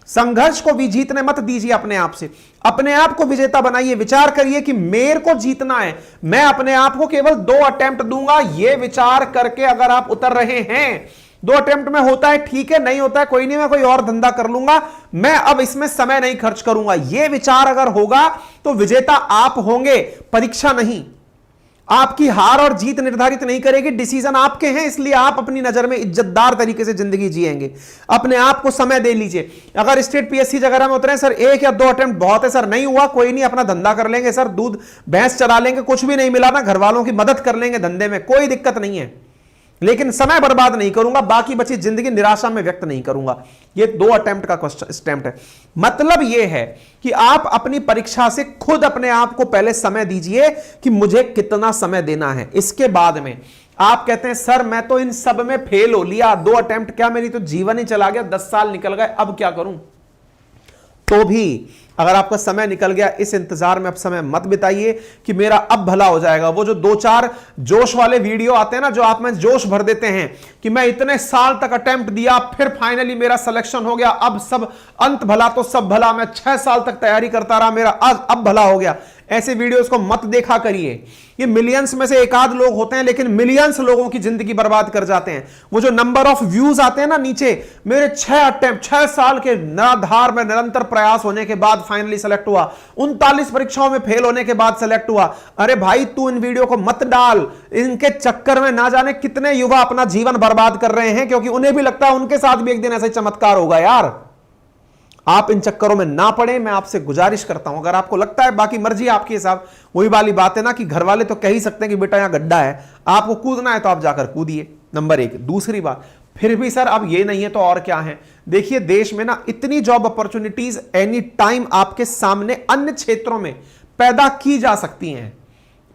संघर्ष को भी जीतने मत दीजिए अपने आप से। अपने आप को विजेता बनाइए। विचार करिए कि मेरे को जीतना है, मैं अपने आप को केवल 2 अटेम्प्ट दूंगा। यह विचार करके अगर आप उतर रहे हैं 2 अटेम्प्ट में होता है ठीक है, नहीं होता है कोई नहीं, मैं कोई और धंधा कर लूंगा, मैं अब इसमें समय नहीं खर्च करूंगा, यह विचार अगर होगा तो विजेता आप होंगे, परीक्षा नहीं। आपकी हार और जीत निर्धारित नहीं करेगी, डिसीजन आपके हैं, इसलिए आप अपनी नजर में इज्जतदार तरीके से जिंदगी जिएंगे। अपने आप को समय दे लीजिए। अगर स्टेट पीएससी वगैरह में उतरे, सर 1 या 2 अटेम्प्ट बहुत है, सर नहीं हुआ कोई नहीं, अपना धंधा कर लेंगे, सर दूध भैंस चरा लेंगे, कुछ भी नहीं मिला ना, घर वालों की मदद कर लेंगे धंधे में, कोई दिक्कत नहीं है, लेकिन समय बर्बाद नहीं करूंगा, बाकी बची जिंदगी निराशा में व्यक्त नहीं करूंगा। ये 2 अटेम्प्ट का स्टैम्प है। मतलब यह है कि आप अपनी परीक्षा से खुद अपने आप को पहले समय दीजिए कि मुझे कितना समय देना है। इसके बाद में आप कहते हैं सर मैं तो इन सब में फेल हो लिया, 2 अटेम्प्ट क्या, मेरी तो जीवन ही चला गया, 10 साल निकल गए, अब क्या करूं। तो भी अगर आपका समय निकल गया, इस इंतजार में अब समय मत बिताइए कि मेरा अब भला हो जाएगा। वो जो 2-4 जोश वाले वीडियो आते हैं ना, जो आप में जोश भर देते हैं कि मैं इतने साल तक अटेम्प्ट दिया, फिर फाइनली मेरा सिलेक्शन हो गया, अब सब अंत भला तो सब भला, मैं 6 साल तक तैयारी करता रहा, मेरा अब भला हो गया, ऐसे वीडियोस को मत देखा करिए। ये मिलियंस में से एकाध लोग होते हैं, लेकिन मिलियंस लोगों की जिंदगी बर्बाद कर जाते हैं। वो जो नंबर ऑफ व्यूज आते हैं ना नीचे, मेरे 6 अटेम्प्ट, 6 साल के निराधार में निरंतर प्रयास होने के बाद फाइनली सेलेक्ट हुआ, 39 परीक्षाओं में फेल होने के बाद सेलेक्ट हुआ। अरे भाई तू इन वीडियो को मत डाल, इनके चक्कर में ना जाने कितने युवा अपना जीवन बर्बाद कर रहे हैं, क्योंकि उन्हें भी लगता है उनके साथ भी एक दिन ऐसा ही चमत्कार होगा। यार आप इन चक्करों में ना पड़े, मैं आपसे गुजारिश करता हूं। अगर आपको लगता है, बाकी मर्जी आपकी हिसाब, वही वाली बात है ना कि घर वाले तो कह ही सकते हैं कि बेटा यहां गड्ढा है, आपको कूदना है तो आप जाकर कूदिए, नंबर 1। दूसरी बात, फिर भी सर अब ये नहीं है तो और क्या है। देखिए देश में ना इतनी जॉब अपॉर्चुनिटीज एनी टाइम आपके सामने अन्य क्षेत्रों में पैदा की जा सकती हैं।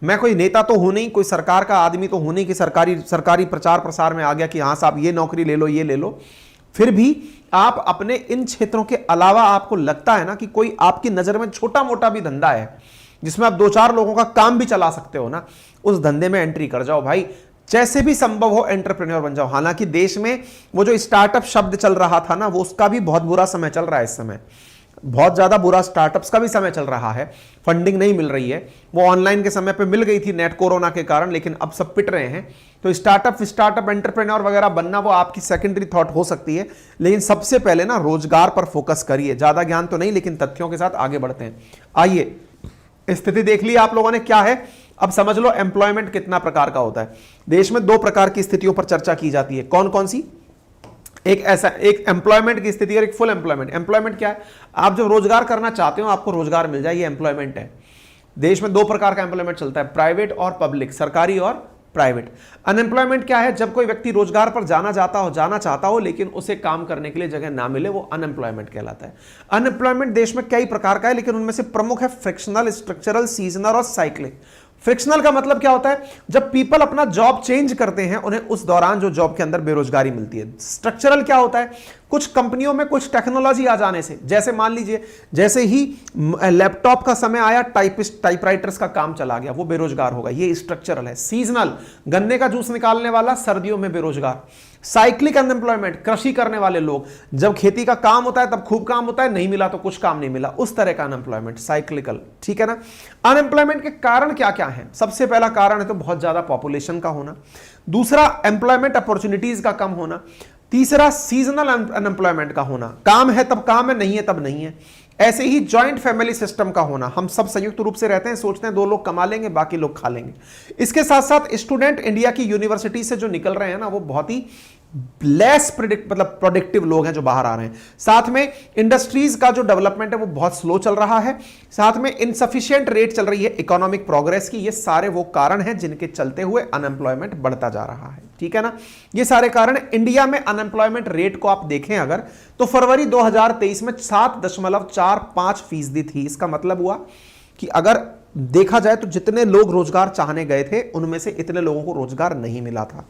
मैं कोई नेता तो हूं नहीं, कोई सरकार का आदमी तो हूं नहीं कि सरकारी प्रचार प्रसार में आ गया कि हाँ साहब ये नौकरी ले लो, ये ले लो। फिर भी आप अपने इन क्षेत्रों के अलावा आपको लगता है ना कि कोई आपकी नजर में छोटा मोटा भी धंधा है जिसमें आप 2-4 लोगों का काम भी चला सकते हो ना, उस धंधे में एंट्री कर जाओ भाई। जैसे भी संभव हो एंटरप्रेन्योर बन जाओ। हालांकि देश में वो जो स्टार्टअप शब्द चल रहा था ना, वो उसका भी बहुत बुरा समय चल रहा है इस समय, बहुत ज्यादा बुरा स्टार्टअप्स का भी समय चल रहा है, फंडिंग नहीं मिल रही है। वो ऑनलाइन के समय पे मिल गई थी नेट कोरोना के कारण, लेकिन अब सब पिट रहे हैं। तो स्टार्टअप एंटरप्रेन्योर वगैरह बनना वो आपकी सेकेंडरी थॉट हो सकती है, लेकिन सबसे पहले ना रोजगार पर फोकस करिए। ज्यादा ज्ञान तो नहीं, लेकिन तथ्यों के साथ आगे बढ़ते हैं। आइए स्थिति देख ली आप लोगों ने क्या है, अब समझ लो एम्प्लॉयमेंट कितना प्रकार का होता है। देश में 2 प्रकार की स्थितियों पर चर्चा की जाती है। कौन कौन सी? एक एम्प्लॉयमेंट की स्थिति और एक फुल एम्प्लॉयमेंट। एम्प्लॉयमेंट क्या है? आप जब रोजगार करना चाहते हो, आपको रोजगार मिल जाए, ये एम्प्लॉयमेंट है। देश में 2 प्रकार का एम्प्लॉयमेंट चलता है, प्राइवेट और पब्लिक, सरकारी और प्राइवेट। अनएम्प्लॉयमेंट क्या है? जब कोई व्यक्ति रोजगार पर जाना चाहता हो लेकिन उसे काम करने के लिए जगह ना मिले, वो अनएम्प्लॉयमेंट कहलाता है। अनएम्प्लॉयमेंट देश में कई प्रकार का है, लेकिन उनमें से प्रमुख है फ्रिक्शनल, स्ट्रक्चरल, सीजनल और साइक्लिक। फ्रिक्शनल का मतलब क्या होता है? जब पीपल अपना जॉब चेंज करते हैं, उन्हें उस दौरान जो जॉब के अंदर बेरोजगारी मिलती है। स्ट्रक्चरल क्या होता है? कुछ कंपनियों में कुछ टेक्नोलॉजी आ जाने से, जैसे मान लीजिए जैसे ही लैपटॉप का समय आया, टाइपराइटर्स का काम चला गया, वो बेरोजगार होगा, ये स्ट्रक्चरल है। सीजनल, गन्ने का जूस निकालने वाला सर्दियों में बेरोजगार। साइक्लिक अनएम्प्लॉयमेंट, कृषि करने वाले लोग, जब खेती का काम होता है तब खूब काम होता है, नहीं मिला तो कुछ काम नहीं मिला, उस तरह का अनएम्प्लॉयमेंट, साइक्लिकल। ठीक है ना। अनएम्प्लॉयमेंट के कारण क्या क्या है? सबसे पहला कारण है तो बहुत ज्यादा पॉपुलेशन का होना, दूसरा एम्प्लॉयमेंट अपॉर्चुनिटीज का कम होना, तीसरा सीजनल अनएम्प्लॉयमेंट का होना, काम है तब काम है, नहीं है तब नहीं है। ऐसे ही जॉइंट फैमिली सिस्टम का होना, हम सब संयुक्त रूप से रहते हैं, सोचते हैं 2 लोग कमा लेंगे बाकी लोग खा लेंगे। इसके साथ साथ स्टूडेंट इंडिया की यूनिवर्सिटी से जो निकल रहे हैं ना, वो बहुत ही लेस प्रोडक्टिव लोग हैं जो बाहर आ रहे हैं। साथ में इंडस्ट्रीज का जो डेवलपमेंट है वो बहुत स्लो चल रहा है, साथ में इनसफिशिएंट रेट चल रही है इकोनॉमिक प्रोग्रेस की। ये सारे वो कारण हैं जिनके चलते हुए अनएम्प्लॉयमेंट बढ़ता जा रहा है। ठीक है ना। ये सारे कारण इंडिया में अनएम्प्लॉयमेंट रेट को आप देखें अगर, तो फरवरी 2023 में 7.45% थी। इसका मतलब हुआ कि अगर देखा जाए तो जितने लोग रोजगार चाहने गए थे, उनमें से इतने लोगों को रोजगार नहीं मिला था।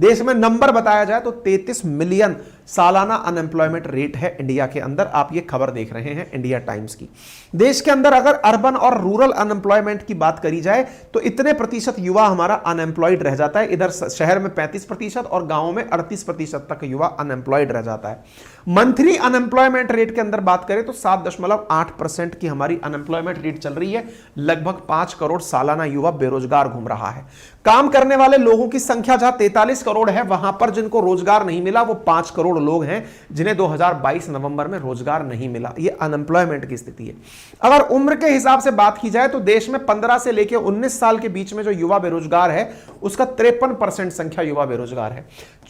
देश में नंबर बताया जाए तो 33 मिलियन सालाना अनएम्प्लॉयमेंट रेट है इंडिया के अंदर। आप ये खबर देख रहे हैं इंडिया टाइम्स की। देश के अंदर अगर अर्बन और रूरल अनएम्प्लॉयमेंट की बात करी जाए तो इतने प्रतिशत युवा हमारा अनएम्प्लॉयड रह जाता है। इधर शहर में 35% और गांवों में 38% तक युवा अनएम्प्लॉयड रह जाता है। मंथली अनएम्प्लॉयमेंट रेट के अंदर बात करें तो 7.8% की हमारी अनएम्प्लॉयमेंट रेट चल रही है। लगभग 5 करोड़ सालाना युवा बेरोजगार घूम रहा है। काम करने वाले लोगों की संख्या जहां 43 करोड़ है, वहां पर जिनको रोजगार नहीं मिला वो 5 करोड़ लोग हैं जिन्हें 2022 नवंबर में रोजगार नहीं मिला। ये अनएम्प्लॉयमेंट की स्थिति है। अगर उम्र के हिसाब से बात की जाए तो देश में 15 से लेकर 19 साल के बीच में जो युवा बेरोजगार है उसका 53% संख्या युवा बेरोजगार है।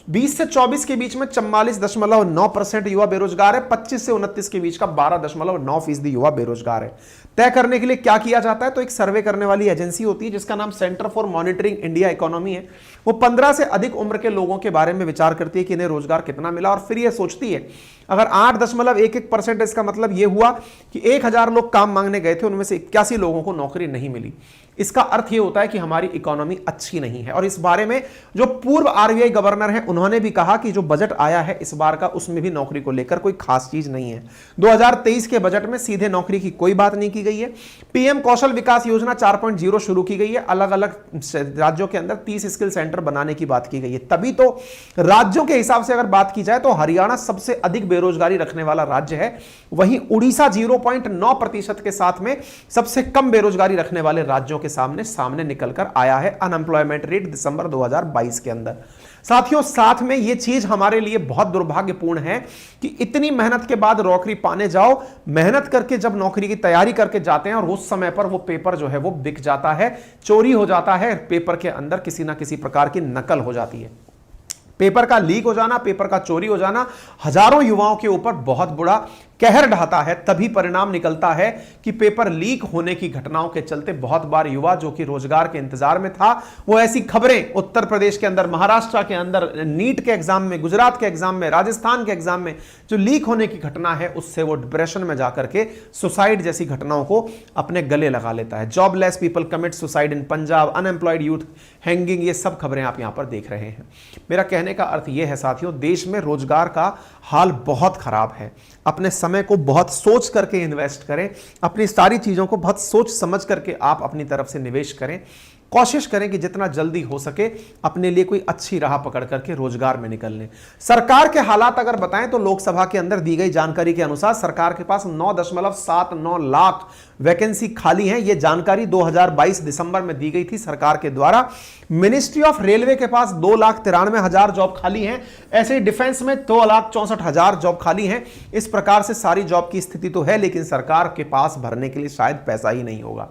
20 से 24 के बीच में 44.9% युवा बेरोजगार है। 25 से 29 के बीच का 12.9% युवा बेरोजगार है। तय करने के लिए क्या किया जाता है, तो एक सर्वे करने वाली एजेंसी होती है जिसका नाम centre for monitoring India economy है। वो 15 से अधिक उम्र के लोगों के बारे में विचार करती है कि इन्हें रोजगार कितना मिला, और फिर ये सोचती है अगर 8.11% इसका मतलब यह हुआ कि 1000 लोग काम मांगने गए थे, उनमें से 81 लोगों को नौकरी नहीं मिली। इसका अर्थ यह होता है कि हमारी इकोनॉमी अच्छी नहीं है। और इस बारे में जो पूर्व आरबीआई गवर्नर हैं उन्होंने भी कहा कि जो बजट आया है इस बार का, उसमें भी नौकरी को लेकर कोई खास चीज नहीं है। 2023 के बजट में सीधे नौकरी की कोई बात नहीं की गई है। पीएम कौशल विकास योजना 4.0 शुरू की गई है। अलग अलग राज्यों के अंदर 30 स्किल सेंटर बनाने की बात की गई है। तभी तो राज्यों के हिसाब से अगर बात की जाए तो हरियाणा सबसे अधिक बेरोजगारी रखने वाला राज्य है। वहीं उड़ीसा 0.9% के साथ में सबसे कम बेरोजगारी रखने वाले राज्यों के सामने निकलकर आया है अनएम्प्लॉयमेंट रेट दिसंबर 2022 के अंदर। साथियों, साथ में यह चीज हमारे लिए बहुत दुर्भाग्यपूर्ण है कि इतनी मेहनत के बाद नौकरी पाने जाओ, मेहनत करके जब नौकरी की तैयारी करके जाते हैं और उस समय पर वो पेपर जो है वो बिक जाता है, चोरी हो जाता है। पेपर के अंदर किसी ना किसी प्रकार की नकल हो जाती है। पेपर का लीक हो जाना, पेपर का चोरी हो जाना हजारों युवाओं के ऊपर बहुत बुरा कहर ढाता है। तभी परिणाम निकलता है कि पेपर लीक होने की घटनाओं के चलते बहुत बार युवा जो कि रोजगार के इंतजार में था, वो ऐसी खबरें उत्तर प्रदेश के अंदर, महाराष्ट्र के अंदर नीट के एग्जाम में, गुजरात के एग्जाम में, राजस्थान के एग्जाम में जो लीक होने की घटना है, उससे वो डिप्रेशन में जाकर के सुसाइड जैसी घटनाओं को अपने गले लगा लेता है। Jobless people commit suicide in Punjab, unemployed youth hanging, ये सब खबरें आप यहां पर देख रहे हैं। मेरा कहने का अर्थ यह है साथियों, देश में रोजगार का हाल बहुत खराब है। अपने समय को बहुत सोच करके इन्वेस्ट करें, अपनी सारी चीजों को बहुत सोच समझ करके आप अपनी तरफ से निवेश करें। कोशिश करें कि जितना जल्दी हो सके अपने लिए कोई अच्छी राह पकड़ करके रोजगार में निकल लें। सरकार के हालात अगर बताएं तो लोकसभा के अंदर दी गई जानकारी के अनुसार सरकार के पास 9.79 लाख वैकेंसी खाली हैं। यह जानकारी 2022 दिसंबर में दी गई थी सरकार के द्वारा। मिनिस्ट्री ऑफ रेलवे के पास 2,93,000 जॉब खाली हैं। ऐसे ही डिफेंस में 2,64,000 जॉब खाली हैं। इस प्रकार से सारी जॉब की स्थिति तो है, लेकिन सरकार के पास भरने के लिए शायद पैसा ही नहीं होगा।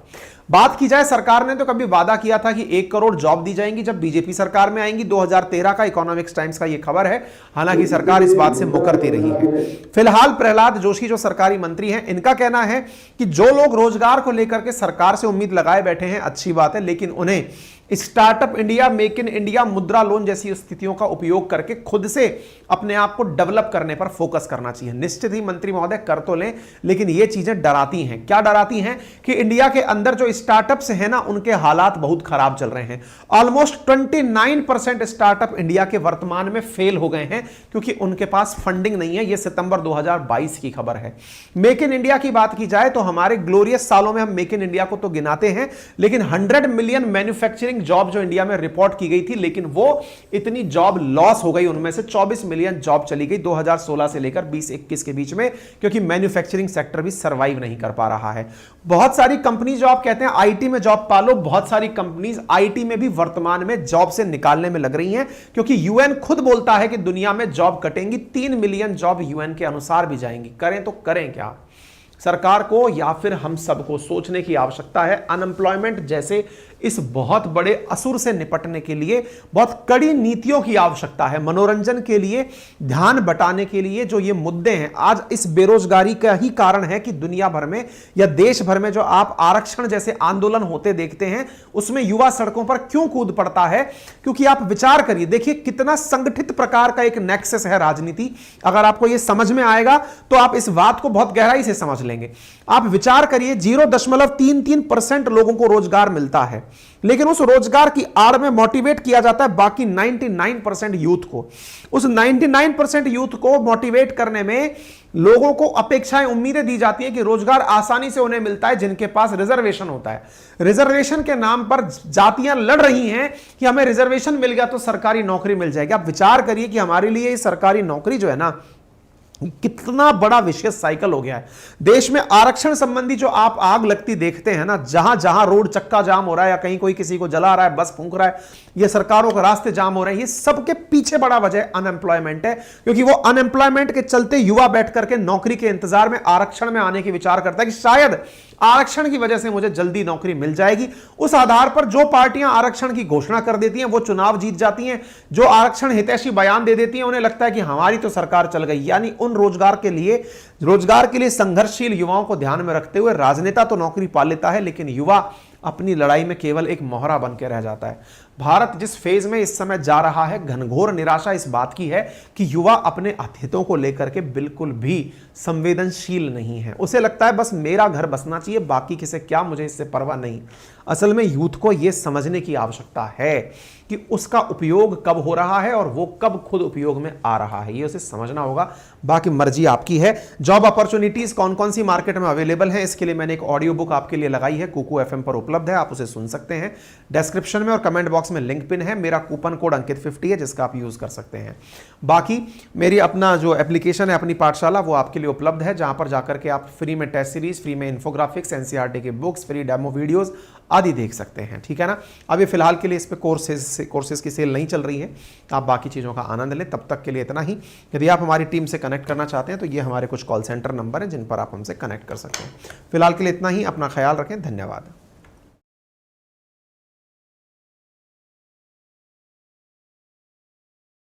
बात की जाए, सरकार ने तो कभी वादा किया था कि 1 करोड़ जॉब दी जाएंगी जब बीजेपी सरकार में आएंगी। 2013 का इकोनॉमिक्स टाइम्स का यह खबर है। हालांकि सरकार इस बात से मुकरती रही है। फिलहाल प्रहलाद जोशी जो सरकारी मंत्री हैं, इनका कहना है कि जो लोग रोजगार को लेकर के सरकार से उम्मीद लगाए बैठे हैं, अच्छी बात है, लेकिन उन्हें startup India, make in India, मुद्रा लोन जैसी स्थितियों का उपयोग करके खुद से अपने आप को डेवलप करने पर फोकस करना चाहिए। निश्चित ही मंत्री महोदय कर तो लें, लेकिन ये चीजें डराती हैं। क्या डराती हैं? कि इंडिया के अंदर जो स्टार्टअप्स हैं ना, उनके हालात बहुत खराब चल रहे हैं। ऑलमोस्ट 29% स्टार्टअप इंडिया के वर्तमान में फेल हो गए हैं क्योंकि उनके पास फंडिंग नहीं है। यह सितंबर 2022 की खबर है। मेक इन इंडिया की बात की जाए तो हमारे ग्लोरियस सालों में हम मेक इन इंडिया को तो गिनाते हैं, लेकिन 100 मिलियन मैन्युफैक्चरिंग जॉब जो इंडिया में रिपोर्ट की गई थी, लेकिन वो इतनी जॉब लॉस हो गई। उनमें से 24 मिलियन जॉब चली गई 2016 से लेकर 2021 के बीच में, क्योंकि मैन्युफैक्चरिंग सेक्टर भी सर्वाइव नहीं कर पा रहा है। बहुत सारी कंपनी जो आप कहते हैं आईटी में जॉब पालो, बहुत सारी कंपनीज आईटी में भी वर्तमान में जॉब से निकालने में लग रही हैं, क्योंकि यूएन खुद बोलता है कि दुनिया में जॉब कटेंगी। 3 मिलियन जॉब यूएन के अनुसार भी जाएंगी। करें तो करें क्या? सरकार को या फिर हम सबको सोचने की आवश्यकता है। अनएम्प्लॉयमेंट जैसे इस बहुत बड़े असुर से निपटने के लिए बहुत कड़ी नीतियों की आवश्यकता है। मनोरंजन के लिए, ध्यान बटाने के लिए जो ये मुद्दे हैं, आज इस बेरोजगारी का ही कारण है कि दुनिया भर में या देश भर में जो आप आरक्षण जैसे आंदोलन होते देखते हैं, उसमें युवा सड़कों पर क्यों कूद पड़ता है? क्योंकि आप विचार करिए, देखिए कितना संगठित प्रकार का एक नेक्सस है राजनीति। अगर आपको यह समझ में आएगा तो आप इस बात को बहुत गहराई से समझ लेंगे। आप विचार करिए, 0.33% लोगों को रोजगार मिलता है, लेकिन उस रोजगार की आड़ में मोटिवेट किया जाता है बाकी 99% यूथ को। उस 99% यूथ को मोटिवेट करने में लोगों को अपेक्षाएं, उम्मीदें दी जाती है कि रोजगार आसानी से उन्हें मिलता है जिनके पास रिजर्वेशन होता है। रिजर्वेशन के नाम पर जातियां लड़ रही हैं कि हमें रिजर्वेशन मिल गया तो सरकारी नौकरी मिल जाएगी। आप विचार करिए कि हमारे लिए सरकारी नौकरी जो है ना, कितना बड़ा विशेष साइकिल हो गया है देश में। आरक्षण संबंधी जो आप आग लगती देखते हैं ना, जहां जहां रोड चक्का जाम हो रहा है या कहीं कोई किसी को जला रहा है, बस फूंक रहा है, ये सरकारों के रास्ते जाम हो रहे हैं, ये सबके पीछे बड़ा वजह अनएम्प्लॉयमेंट है। क्योंकि वो अनएम्प्लॉयमेंट के चलते युवा बैठ करके नौकरी के इंतजार में आरक्षण में आने की विचार करता है कि शायद आरक्षण की वजह से मुझे जल्दी नौकरी मिल जाएगी। उस आधार पर जो पार्टियां आरक्षण की घोषणा कर देती हैं वो चुनाव जीत जाती हैं, जो आरक्षण हितैषी बयान दे देती हैं उन्हें लगता है कि हमारी तो सरकार चल गई। यानी उन रोजगार के लिए संघर्षशील युवाओं को ध्यान में रखते हुए राजनेता तो नौकरी पा लेता है, लेकिन युवा अपनी लड़ाई में केवल एक मोहरा बन के रह जाता है। भारत जिस फेज में इस समय जा रहा है, घनघोर निराशा इस बात की है कि युवा अपने हितों को लेकर के बिल्कुल भी संवेदनशील नहीं है। उसे लगता है बस मेरा घर बसना चाहिए, बाकी किसे क्या, मुझे इससे परवाह नहीं। असल में यूथ को यह समझने की आवश्यकता है कि उसका उपयोग कब हो रहा है और वो कब खुद उपयोग में आ रहा है, ये उसे समझना होगा। बाकी मर्जी आपकी है। जॉब अपॉर्चुनिटीज कौन कौन सी मार्केट में अवेलेबल है, इसके लिए मैंने एक ऑडियो बुक आपके लिए लगाई है, कुकू एफएम पर उपलब्ध है, आप उसे सुन सकते हैं। डिस्क्रिप्शन में और कमेंट बॉक्स में लिंक पिन है, मेरा कूपन कोड अंकित50 है जिसका आप यूज कर सकते हैं। बाकी मेरी अपना जो एप्लीकेशन है अपनी पाठशाला, वो आपके लिए उपलब्ध है, जहां पर जाकर के आप फ्री में टेस्ट सीरीज, फ्री में इन्फोग्राफिक्स, एनसीईआरटी के बुक्स, फ्री डेमो वीडियोस आदि देख सकते हैं। ठीक है ना। अभी फिलहाल के लिए इस पे कोर्सेज की सेल नहीं चल रही है, आप बाकी चीज़ों का आनंद लें। तब तक के लिए इतना ही। यदि आप हमारी टीम से कनेक्ट करना चाहते हैं तो ये हमारे कुछ कॉल सेंटर नंबर हैं जिन पर आप हमसे कनेक्ट कर सकते हैं। फिलहाल के लिए इतना ही। अपना ख्याल रखें। धन्यवाद।